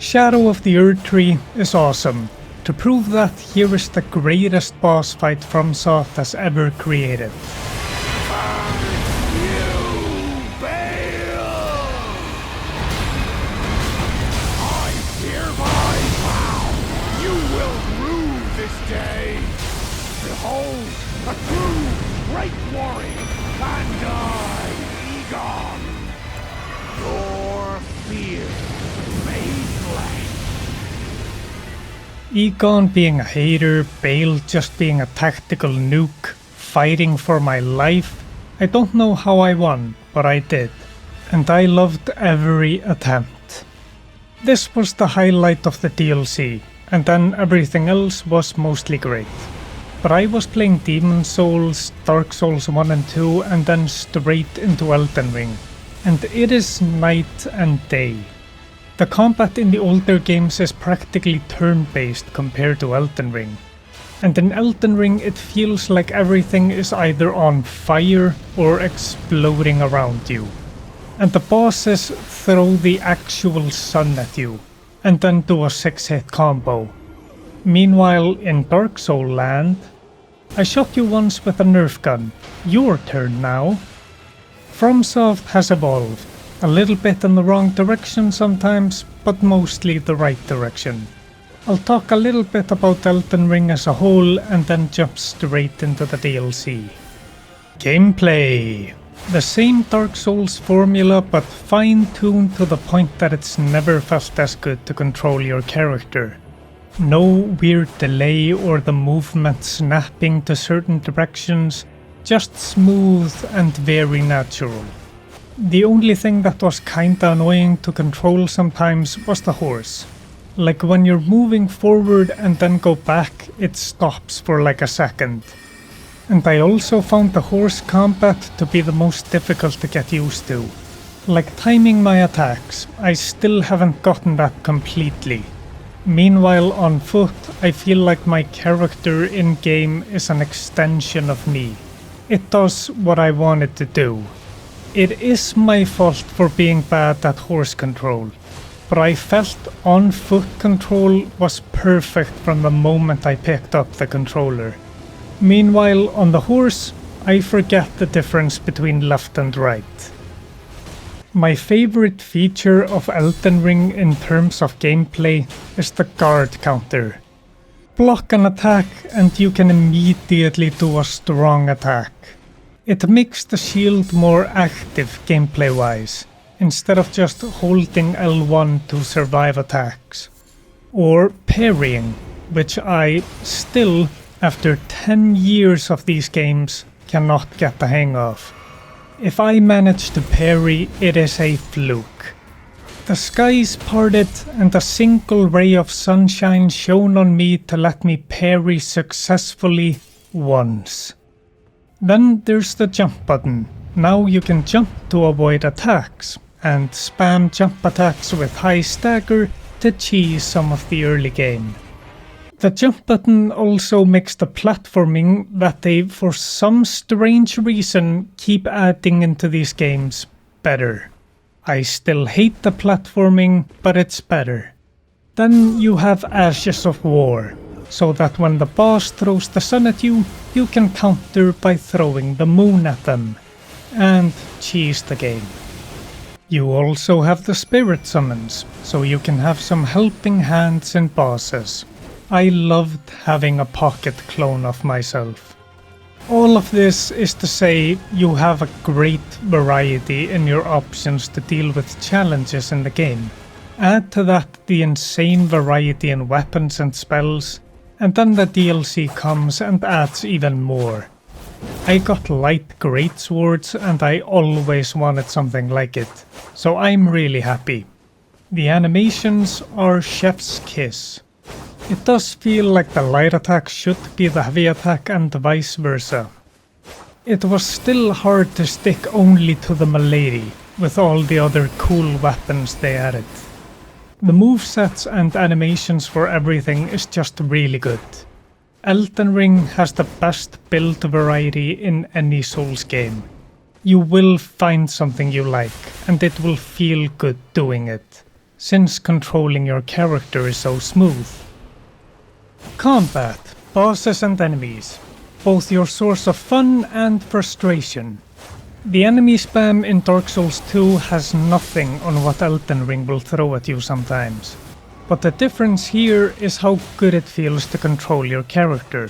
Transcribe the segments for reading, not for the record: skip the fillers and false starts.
Shadow of the Erdtree is awesome, to prove that here is the greatest boss fight FromSoft has ever created. Behold, a true great warrior, and I, Igon, your fear made flesh. Igon being a hater, Bale just being a tactical nuke, fighting for my life. I don't know how I won, but I did. And I loved every attempt. This was the highlight of the DLC, and then everything else was mostly great. But I was playing Demon Souls, Dark Souls 1 and 2 and then straight into Elden Ring. And it is night and day. The combat in the older games is practically turn-based compared to Elden Ring. And in Elden Ring it feels like everything is either on fire or exploding around you. And the bosses throw the actual sun at you, and then do a 6-hit combo. Meanwhile, in Dark Soul land, I shot you once with a Nerf gun. Your turn now. FromSoft has evolved, a little bit in the wrong direction sometimes, but mostly the right direction. I'll talk a little bit about Elden Ring as a whole and then jump straight into the DLC. Gameplay. The same Dark Souls formula, but fine-tuned to the point that it's never felt as good to control your character. No weird delay or the movement snapping to certain directions, just smooth and very natural. The only thing that was kinda annoying to control sometimes was the horse. Like when you're moving forward and then go back, it stops for like a second. And I also found the horse combat to be the most difficult to get used to. Like timing my attacks, I still haven't gotten that completely. Meanwhile on foot, I feel like my character in-game is an extension of me. It does what I want it to do. It is my fault for being bad at horse control, but I felt on-foot control was perfect from the moment I picked up the controller. Meanwhile on the horse, I forget the difference between left and right. My favorite feature of Elden Ring in terms of gameplay is the guard counter. Block an attack and you can immediately do a strong attack. It makes the shield more active gameplay-wise, instead of just holding L1 to survive attacks. Or parrying, which I still, after 10 years of these games, cannot get the hang of. If I manage to parry, it is a fluke. The skies parted and a single ray of sunshine shone on me to let me parry successfully once. Then there's the jump button. Now you can jump to avoid attacks, and spam jump attacks with high stagger to cheese some of the early game. The jump button also makes the platforming that they, for some strange reason, keep adding into these games better. I still hate the platforming, but it's better. Then you have Ashes of War, so that when the boss throws the sun at you, you can counter by throwing the moon at them, and cheese the game. You also have the spirit summons, so you can have some helping hands in bosses. I loved having a pocket clone of myself. All of this is to say you have a great variety in your options to deal with challenges in the game. Add to that the insane variety in weapons and spells, and then the DLC comes and adds even more. I got light greatswords and I always wanted something like it, so I'm really happy. The animations are chef's kiss. It does feel like the light attack should be the heavy attack and vice versa. It was still hard to stick only to the Milady, with all the other cool weapons they added. The movesets and animations for everything is just really good. Elden Ring has the best build variety in any Souls game. You will find something you like, and it will feel good doing it. since controlling your character is so smooth. Combat, bosses and enemies, both your source of fun and frustration. The enemy spam in Dark Souls 2 has nothing on what Elden Ring will throw at you sometimes. But the difference here is how good it feels to control your character.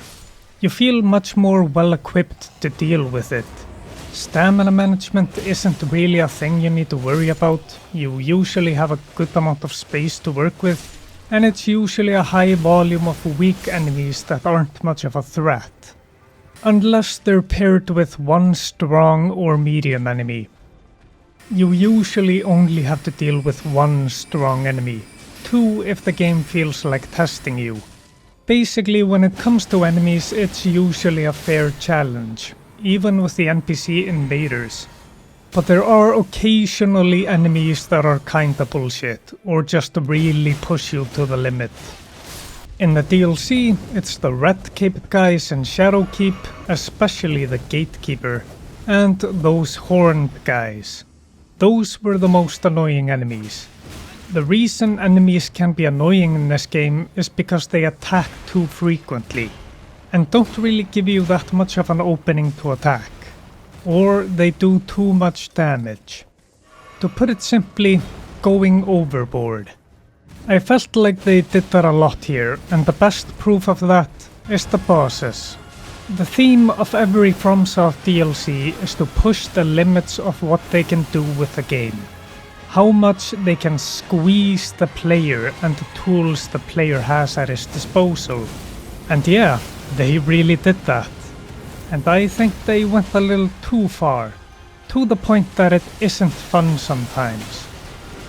You feel much more well equipped to deal with it. Stamina management isn't really a thing you need to worry about. You usually have a good amount of space to work with, and it's usually a high volume of weak enemies that aren't much of a threat. Unless they're paired with one strong or medium enemy. You usually only have to deal with one strong enemy, 2 if the game feels like testing you. Basically, when it comes to enemies, it's usually a fair challenge, even with the NPC invaders. But there are occasionally enemies that are kinda bullshit, or just really push you to the limit. In the DLC, it's the Red Cape guys in Shadowkeep, especially the Gatekeeper, and those Horned guys. Those were the most annoying enemies. The reason enemies can be annoying in this game is because they attack too frequently, and don't really give you that much of an opening to attack, or they do too much damage. To put it simply, going overboard. I felt like they did that a lot here, and the best proof of that is the bosses. The theme of every FromSoft DLC is to push the limits of what they can do with the game. How much they can squeeze the player and the tools the player has at his disposal. And yeah, they really did that. And I think they went a little too far, to the point that it isn't fun sometimes.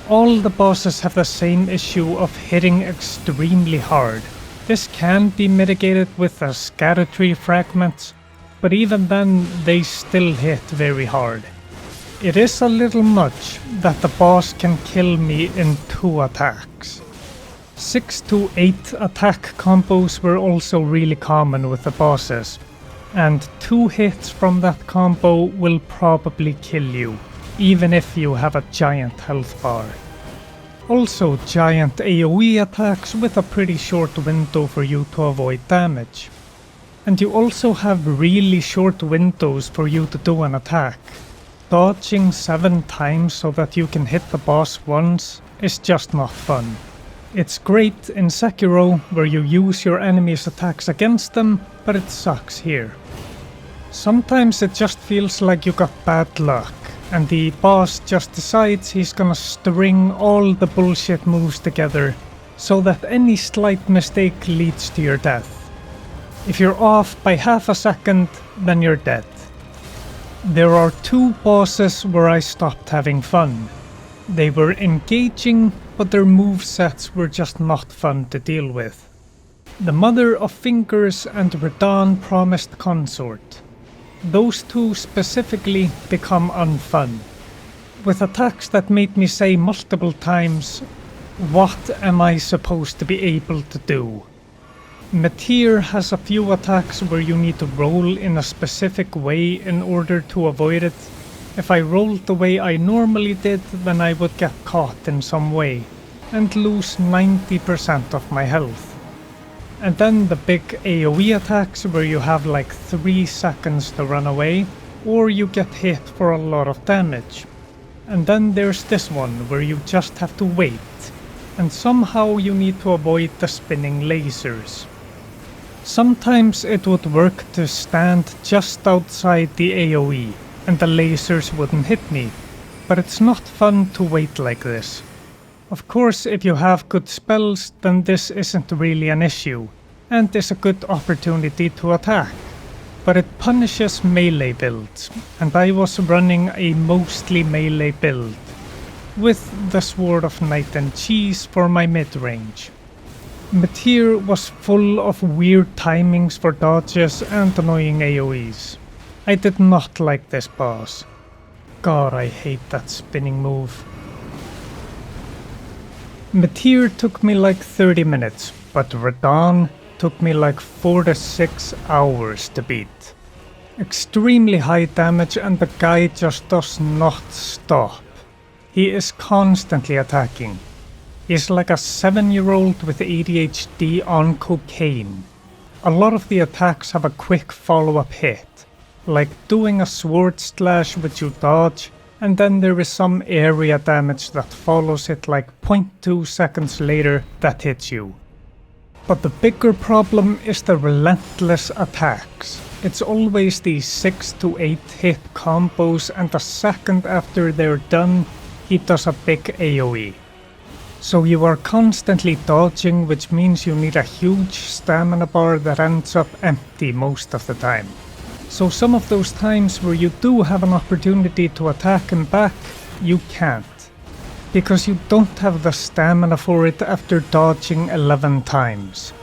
All the bosses have the same issue of hitting extremely hard. This can be mitigated with the Erdtree fragments, but even then they still hit very hard. It is a little much that the boss can kill me in 2 attacks. 6 to 8 attack combos were also really common with the bosses, and 2 hits from that combo will probably kill you, even if you have a giant health bar. Also giant AoE attacks with a pretty short window for you to avoid damage. And you also have really short windows for you to do an attack. Dodging 7 times so that you can hit the boss once is just not fun. It's great in Sekiro where you use your enemy's attacks against them, but it sucks here. Sometimes it just feels like you got bad luck, and the boss just decides he's gonna string all the bullshit moves together so that any slight mistake leads to your death. If you're off by half a second, then you're dead. There are 2 bosses where I stopped having fun. They were engaging, but their movesets were just not fun to deal with. The Mother of Fingers and Radahn Promised Consort. Those 2 specifically become unfun, with attacks that made me say multiple times, what am I supposed to be able to do? Meteor has a few attacks where you need to roll in a specific way in order to avoid it. If I rolled the way I normally did, then I would get caught in some way and lose 90% of my health. And then the big AoE attacks where you have like 3 seconds to run away, or you get hit for a lot of damage. And then there's this one where you just have to wait, and somehow you need to avoid the spinning lasers. Sometimes it would work to stand just outside the AoE, and the lasers wouldn't hit me, but it's not fun to wait like this. Of course, if you have good spells, then this isn't really an issue, and is a good opportunity to attack. But it punishes melee builds, and I was running a mostly melee build, with the Sword of Night and Cheese for my mid-range. Meteor was full of weird timings for dodges and annoying AoEs. I did not like this boss. God, I hate that spinning move. Meteor took me like 30 minutes, but Radahn took me like 4 to 6 hours to beat. Extremely high damage and the guy just does not stop. He is constantly attacking. He's like a 7-year-old with ADHD on cocaine. A lot of the attacks have a quick follow-up hit, like doing a sword slash which you dodge, and then there is some area damage that follows it like 0.2 seconds later that hits you. But the bigger problem is the relentless attacks. It's always these 6 to 8 hit combos, and a second after they're done, he does a big AoE. So you are constantly dodging, which means you need a huge stamina bar that ends up empty most of the time. So some of those times where you do have an opportunity to attack him back, you can't. Because you don't have the stamina for it after dodging 11 times.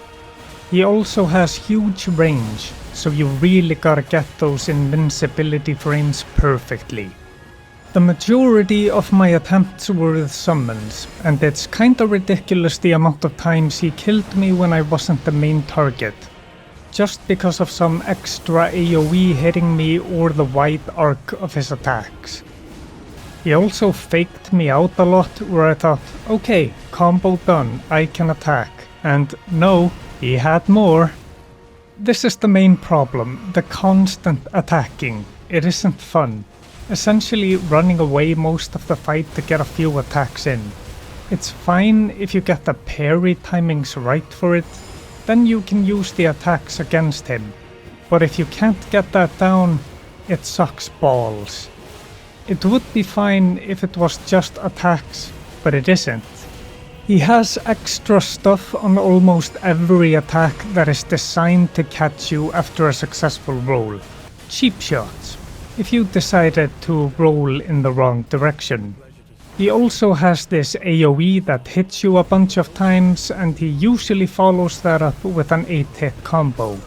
He also has huge range, so you really gotta get those invincibility frames perfectly. The majority of my attempts were with summons, and it's kinda ridiculous the amount of times he killed me when I wasn't the main target, just because of some extra AoE hitting me or the wide arc of his attacks. He also faked me out a lot where I thought, okay, combo done, I can attack, and no, he had more. This is the main problem, the constant attacking. It isn't fun. Essentially running away most of the fight to get a few attacks in. It's fine if you get the parry timings right for it, then you can use the attacks against him. But if you can't get that down, it sucks balls. It would be fine if it was just attacks, but it isn't. He has extra stuff on almost every attack that is designed to catch you after a successful roll. Cheap shots, if you decided to roll in the wrong direction. He also has this AoE that hits you a bunch of times, and he usually follows that up with an 8-hit combo.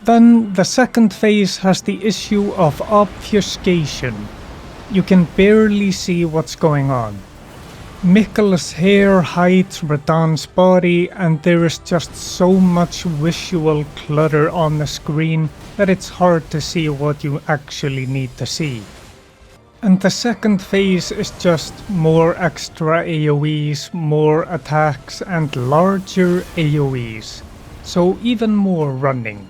Then the second phase has the issue of obfuscation. You can barely see what's going on. Mikkel's hair hides Radahn's body, and there is just so much visual clutter on the screen that it's hard to see what you actually need to see. And the second phase is just more extra AoEs, more attacks, and larger AoEs. So even more running.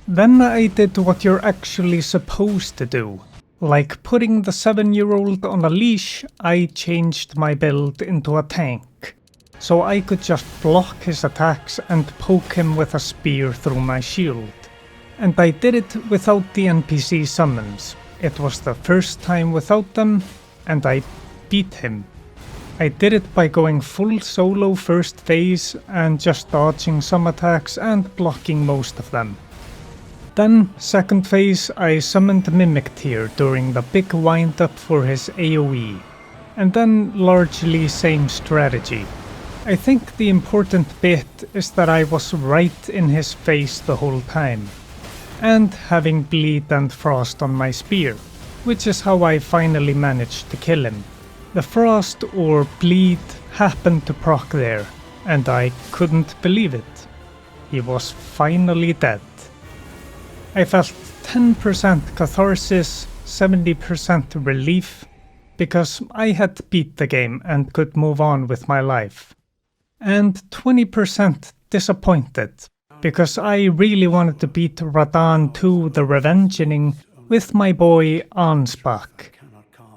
Then I did what you're actually supposed to do. Like putting the 7-year-old on a leash, I changed my build into a tank. So I could just block his attacks and poke him with a spear through my shield. And I did it without the NPC summons. It was the first time without them, and I beat him. I did it by going full solo first phase and just dodging some attacks and blocking most of them. Then, second phase, I summoned Mimic Tier during the big wind-up for his AoE. And then largely same strategy. I think the important bit is that I was right in his face the whole time. And having bleed and frost on my spear, which is how I finally managed to kill him. The frost or bleed happened to proc there, and I couldn't believe it. He was finally dead. I felt 10% catharsis, 70% relief, because I had beat the game and could move on with my life. And 20% disappointed, because I really wanted to beat Radahn 2 the Revengeing with my boy Ansbach.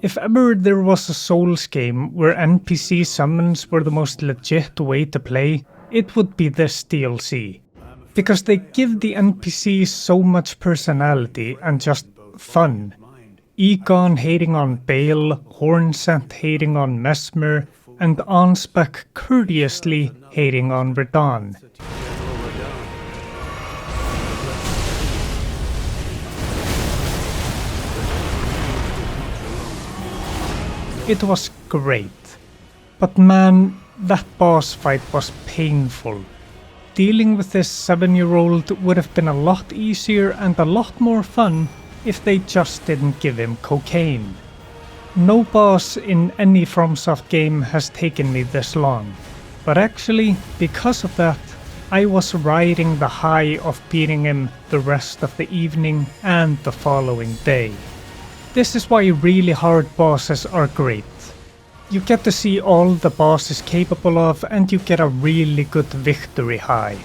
If ever there was a Souls game where NPC summons were the most legit way to play, it would be this DLC. Because they give the NPCs so much personality and just fun. Igon hating on Bale, Hornsent hating on Mesmer, and Ansbach courteously hating on Radahn. It was great. But man, that boss fight was painful. Dealing with this 7-year-old would have been a lot easier and a lot more fun if they just didn't give him cocaine. No boss in any FromSoft game has taken me this long, but actually, because of that, I was riding the high of beating him the rest of the evening and the following day. This is why really hard bosses are great. You get to see all the boss is capable of and you get a really good victory high.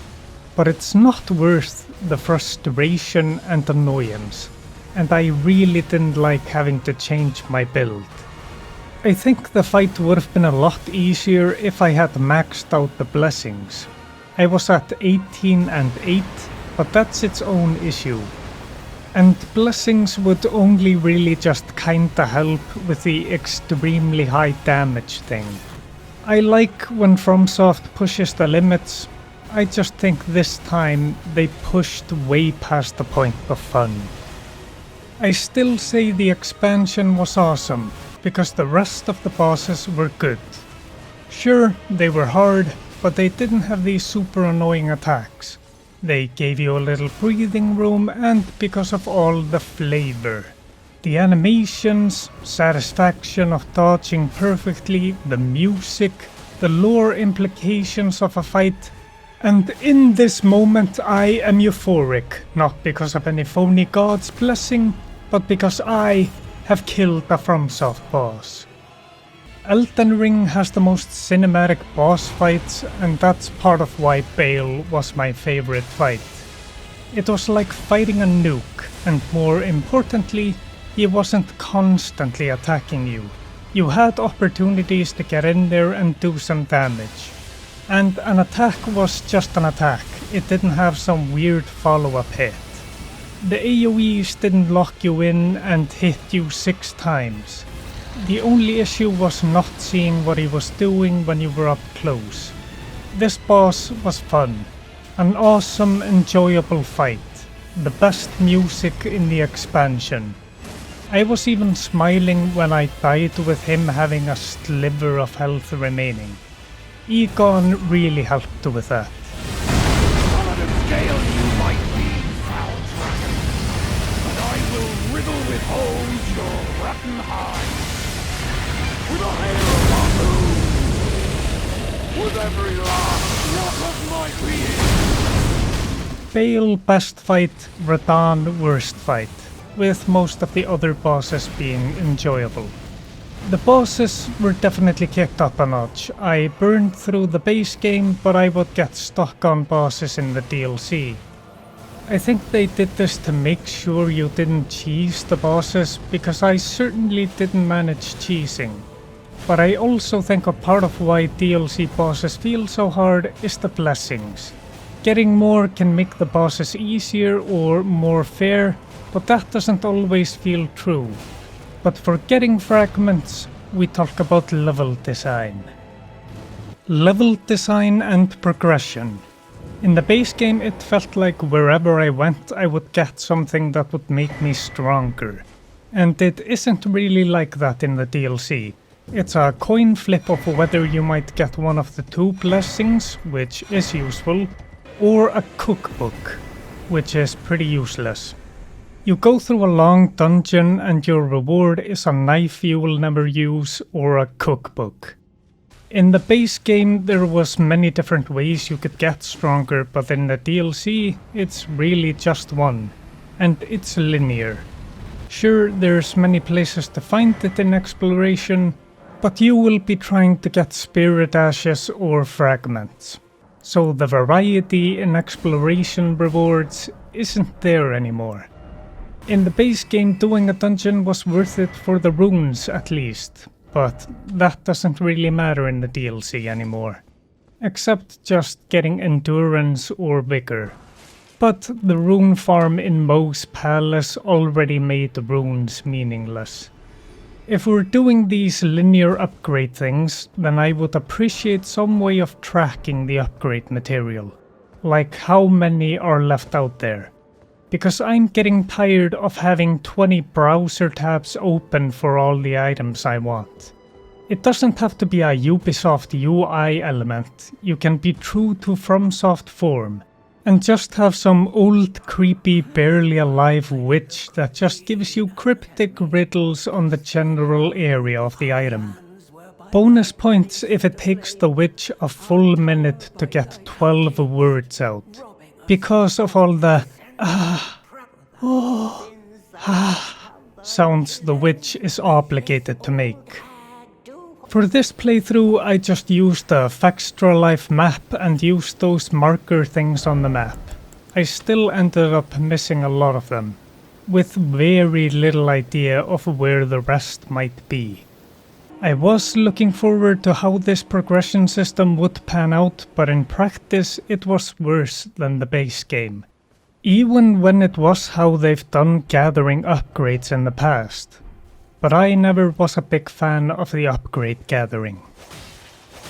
But it's not worth the frustration and annoyance, and I really didn't like having to change my build. I think the fight would have been a lot easier if I had maxed out the blessings. I was at 18 and 8, but that's its own issue. And blessings would only really just kinda help with the extremely high damage thing. I like when FromSoft pushes the limits. I just think this time they pushed way past the point of fun. I still say the expansion was awesome, because the rest of the bosses were good. Sure, they were hard, but they didn't have these super annoying attacks. They gave you a little breathing room, and because of all the flavor. The animations, satisfaction of dodging perfectly, the music, the lore implications of a fight. And in this moment I am euphoric, not because of any phony god's blessing, but because I have killed a FromSoft boss. Elden Ring has the most cinematic boss fights, and that's part of why Bale was my favorite fight. It was like fighting a nuke, and more importantly, he wasn't constantly attacking you. You had opportunities to get in there and do some damage. And an attack was just an attack, it didn't have some weird follow-up hit. The AoEs didn't lock you in and hit you 6 times. The only issue was not seeing what he was doing when you were up close. This boss was fun. An awesome, enjoyable fight. The best music in the expansion. I was even smiling when I died with him having a sliver of health remaining. Igon really helped with that. On a scale you might be, foul dragon, but I will wriggle with holes your rotten hide. With a hair upon whom, with every last drop of my being. Bale best fight, Radahn worst fight, with most of the other bosses being enjoyable. The bosses were definitely kicked up a notch. I burned through the base game, but I would get stuck on bosses in the DLC. I think they did this to make sure you didn't cheese the bosses, because I certainly didn't manage cheesing. But I also think a part of why DLC bosses feel so hard is the blessings. Getting more can make the bosses easier or more fair, but that doesn't always feel true. But for getting fragments, we talk about level design. Level design and progression. In the base game it felt like wherever I went I would get something that would make me stronger. And it isn't really like that in the DLC. It's a coin flip of whether you might get one of the 2 blessings, which is useful, or a cookbook, which is pretty useless. You go through a long dungeon and your reward is a knife you will never use or a cookbook. In the base game there was many different ways you could get stronger, but in the DLC it's really just one, and it's linear. Sure, there's many places to find it in exploration, but you will be trying to get spirit ashes or fragments. So the variety in exploration rewards isn't there anymore. In the base game, doing a dungeon was worth it for the runes at least, but that doesn't really matter in the DLC anymore. Except just getting endurance or vigor. But the rune farm in Mo's palace already made the runes meaningless. If we're doing these linear upgrade things, then I would appreciate some way of tracking the upgrade material. Like how many are left out there. Because I'm getting tired of having 20 browser tabs open for all the items I want. It doesn't have to be a Ubisoft UI element, you can be true to FromSoft form, and just have some old creepy barely alive witch that just gives you cryptic riddles on the general area of the item. Bonus points if it takes the witch a full minute to get 12 words out, because of all the sounds the witch is obligated to make. For this playthrough I just used the Extra Life map and used those marker things on the map. I still ended up missing a lot of them, with very little idea of where the rest might be. I was looking forward to how this progression system would pan out, but in practice it was worse than the base game. Even when it was how they've done gathering upgrades in the past. But I never was a big fan of the upgrade gathering.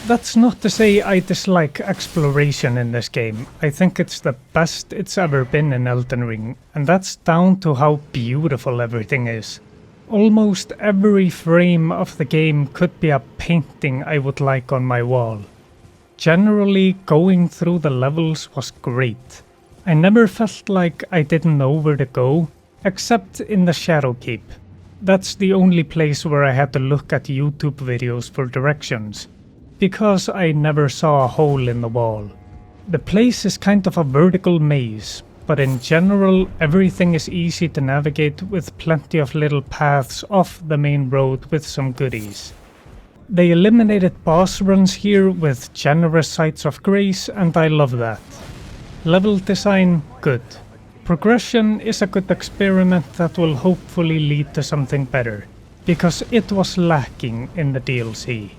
That's not to say I dislike exploration in this game. I think it's the best it's ever been in Elden Ring, and that's down to how beautiful everything is. Almost every frame of the game could be a painting I would like on my wall. Generally, going through the levels was great. I never felt like I didn't know where to go, except in the Shadow Keep. That's the only place where I had to look at YouTube videos for directions, because I never saw a hole in the wall. The place is kind of a vertical maze, but in general everything is easy to navigate with plenty of little paths off the main road with some goodies. They eliminated boss runs here with generous sites of grace, and I love that. Level design, good. Progression is a good experiment that will hopefully lead to something better, because it was lacking in the DLC.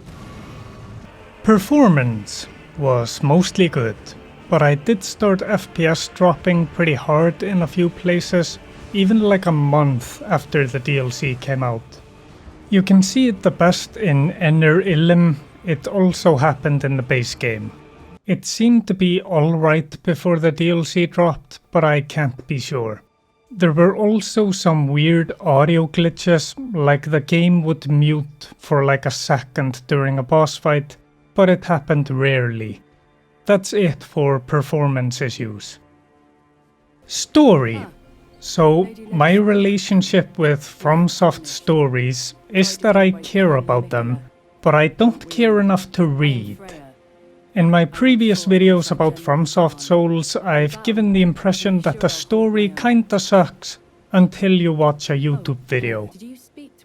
Performance was mostly good, but I did start FPS dropping pretty hard in a few places, even like a month after the DLC came out. You can see it the best in Erdtree. It also happened in the base game. It seemed to be alright before the DLC dropped, but I can't be sure. There were also some weird audio glitches, like the game would mute for like a second during a boss fight, but it happened rarely. That's it for performance issues. Story. So, my relationship with FromSoft stories is that I care about them, but I don't care enough to read. In my previous videos about FromSoft Souls, I've given the impression that the story kinda sucks until you watch a YouTube video.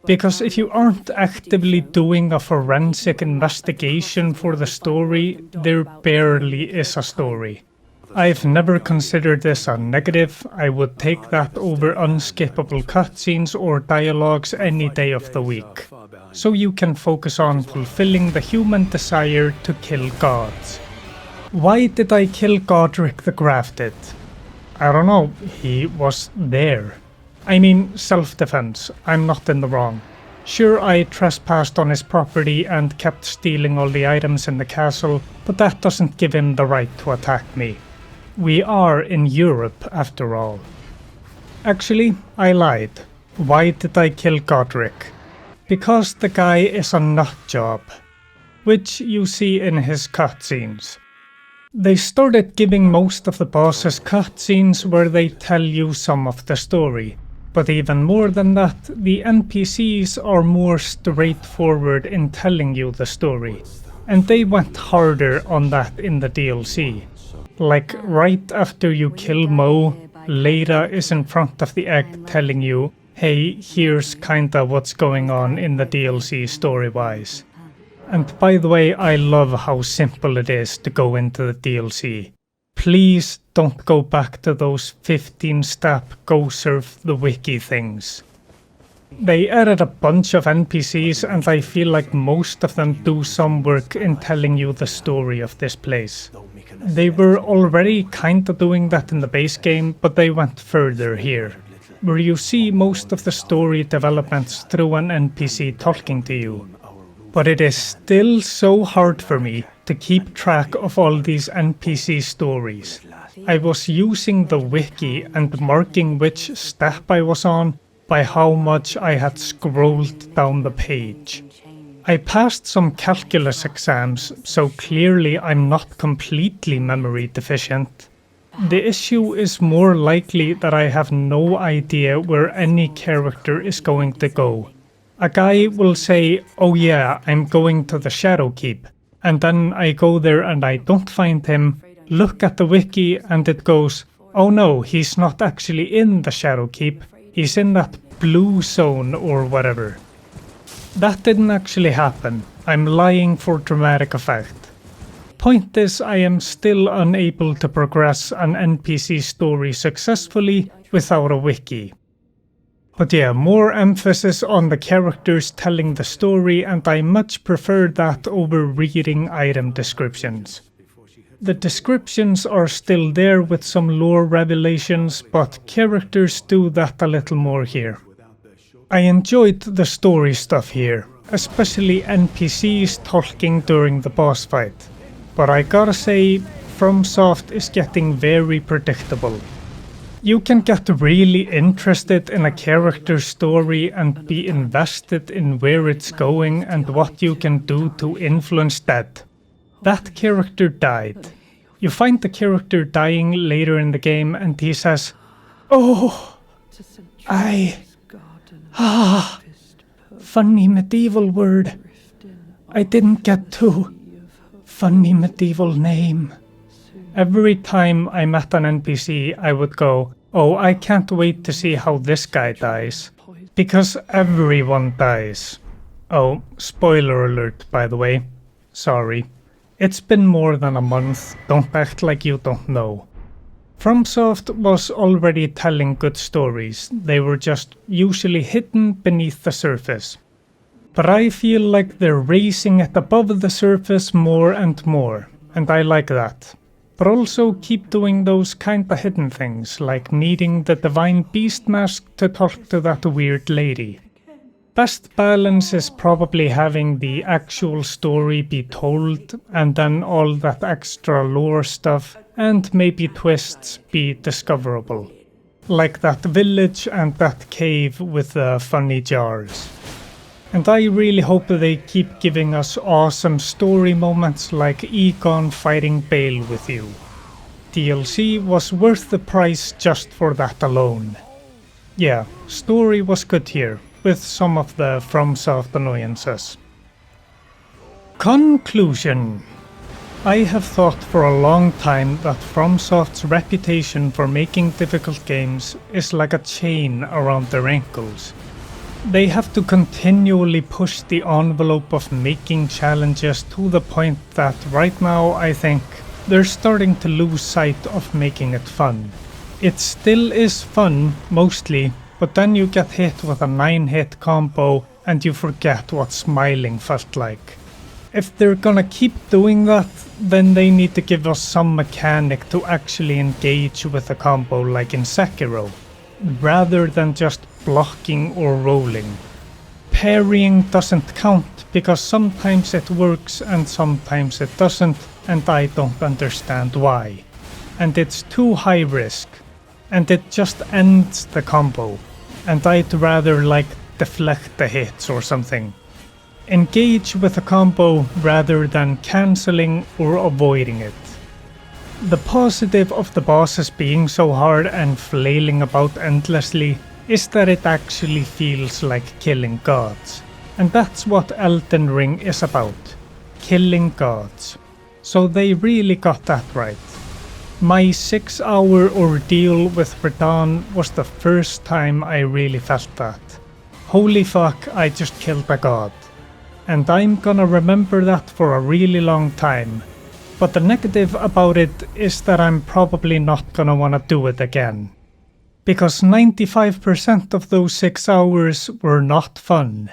Because if you aren't actively doing a forensic investigation for the story, there barely is a story. I've never considered this a negative. I would take that over unskippable cutscenes or dialogues any day of the week. So you can focus on fulfilling the human desire to kill gods. Why did I kill Godric the Grafted? I don't know, he was there. I mean, self-defense, I'm not in the wrong. Sure, I trespassed on his property and kept stealing all the items in the castle, but that doesn't give him the right to attack me. We are in Europe, after all. Actually, I lied. Why did I kill Godric? Because the guy is a nutjob, which you see in his cutscenes. They started giving most of the bosses cutscenes where they tell you some of the story, but even more than that, the NPCs are more straightforward in telling you the story, and they went harder on that in the DLC. Like right after you kill Mo, Leda is in front of the egg telling you, hey, here's kinda what's going on in the DLC story-wise. And by the way, I love how simple it is to go into the DLC. Please don't go back to those 15-step go surf the wiki things. They added a bunch of NPCs and I feel like most of them do some work in telling you the story of this place. They were already kinda doing that in the base game, but they went further here, where you see most of the story developments through an NPC talking to you. But it is still so hard for me to keep track of all these NPC stories. I was using the wiki and marking which step I was on by how much I had scrolled down the page. I passed some calculus exams, so clearly I'm not completely memory deficient. The issue is more likely that I have no idea where any character is going to go. A guy will say, oh yeah, I'm going to the Shadow Keep, and then I go there and I don't find him, look at the wiki and it goes, oh no, he's not actually in the Shadow Keep, he's in that blue zone or whatever. That didn't actually happen. I'm lying for dramatic effect. Point is, I am still unable to progress an NPC story successfully without a wiki. But yeah, more emphasis on the characters telling the story, and I much prefer that over reading item descriptions. The descriptions are still there with some lore revelations, but characters do that a little more here. I enjoyed the story stuff here, especially NPCs talking during the boss fight. But I gotta say, FromSoft is getting very predictable. You can get really interested in a character's story and be invested in where it's going and what you can do to influence that. That character died. You find the character dying later in the game and he says, "Oh, funny medieval word. I didn't get to. Funny medieval name." Every time I met an NPC, I would go, "Oh, I can't wait to see how this guy dies." Because everyone dies. Oh, spoiler alert, by the way. Sorry. It's been more than a month, don't act like you don't know. FromSoft was already telling good stories, they were just usually hidden beneath the surface. But I feel like they're raising it above the surface more and more, and I like that. But also keep doing those kinda hidden things, like needing the Divine Beast mask to talk to that weird lady. Best balance is probably having the actual story be told, and then all that extra lore stuff, and maybe twists be discoverable. Like that village and that cave with the funny jars. And I really hope they keep giving us awesome story moments like Igon fighting Bale with you. DLC was worth the price just for that alone. Yeah, story was good here, with some of the FromSoft annoyances. Conclusion. I have thought for a long time that FromSoft's reputation for making difficult games is like a chain around their ankles. They have to continually push the envelope of making challenges to the point that right now I think they're starting to lose sight of making it fun. It still is fun, mostly, but then you get hit with a 9-hit combo and you forget what smiling felt like. If they're gonna keep doing that, then they need to give us some mechanic to actually engage with a combo like in Sekiro, rather than just blocking or rolling. Parrying doesn't count because sometimes it works and sometimes it doesn't, and I don't understand why. And it's too high risk, and it just ends the combo, and I'd rather like deflect the hits or something. Engage with a combo rather than cancelling or avoiding it. The positive of the bosses being so hard and flailing about endlessly is that it actually feels like killing gods. And that's what Elden Ring is about. Killing gods. So they really got that right. My 6-hour ordeal with Radahn was the first time I really felt that. Holy fuck, I just killed a god. And I'm gonna remember that for a really long time. But the negative about it is that I'm probably not gonna wanna do it again. Because 95% of those 6 hours were not fun.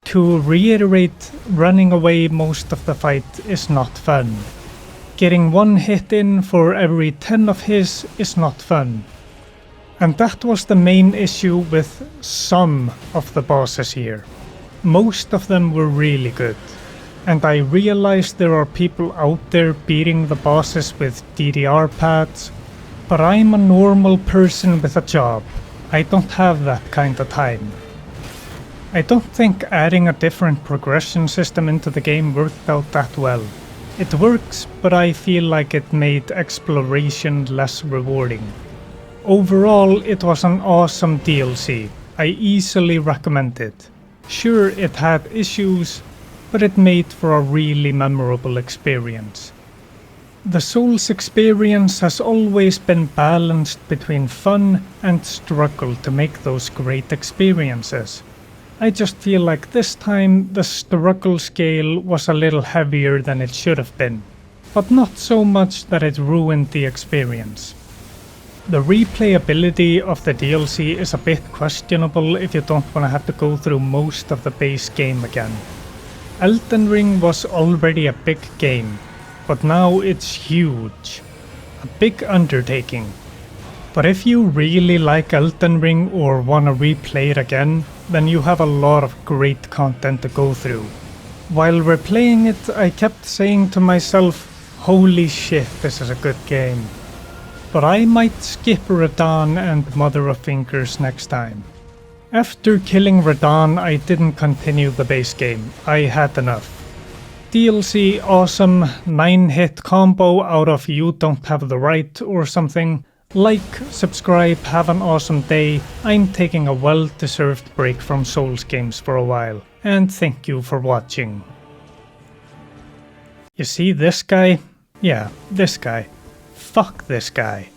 To reiterate, running away most of the fight is not fun. Getting one hit in for every 10 of his is not fun. And that was the main issue with some of the bosses here. Most of them were really good. And I realized there are people out there beating the bosses with DDR pads, but I'm a normal person with a job. I don't have that kind of time. I don't think adding a different progression system into the game worked out that well. It works, but I feel like it made exploration less rewarding. Overall, it was an awesome DLC. I easily recommend it. Sure, it had issues, but it made for a really memorable experience. The Souls experience has always been balanced between fun and struggle to make those great experiences. I just feel like this time the struggle scale was a little heavier than it should have been, but not so much that it ruined the experience. The replayability of the DLC is a bit questionable if you don't want to have to go through most of the base game again. Elden Ring was already a big game, but now it's huge. A big undertaking. But if you really like Elden Ring or want to replay it again, then you have a lot of great content to go through. While replaying it, I kept saying to myself, holy shit, this is a good game. But I might skip Radahn and Mother of Fingers next time. After killing Radahn, I didn't continue the base game. I had enough. DLC awesome, 9-hit combo out of You Don't Have the Right or something. Like, subscribe, have an awesome day. I'm taking a well-deserved break from Souls games for a while. And thank you for watching. You see this guy? Yeah, this guy. Fuck this guy.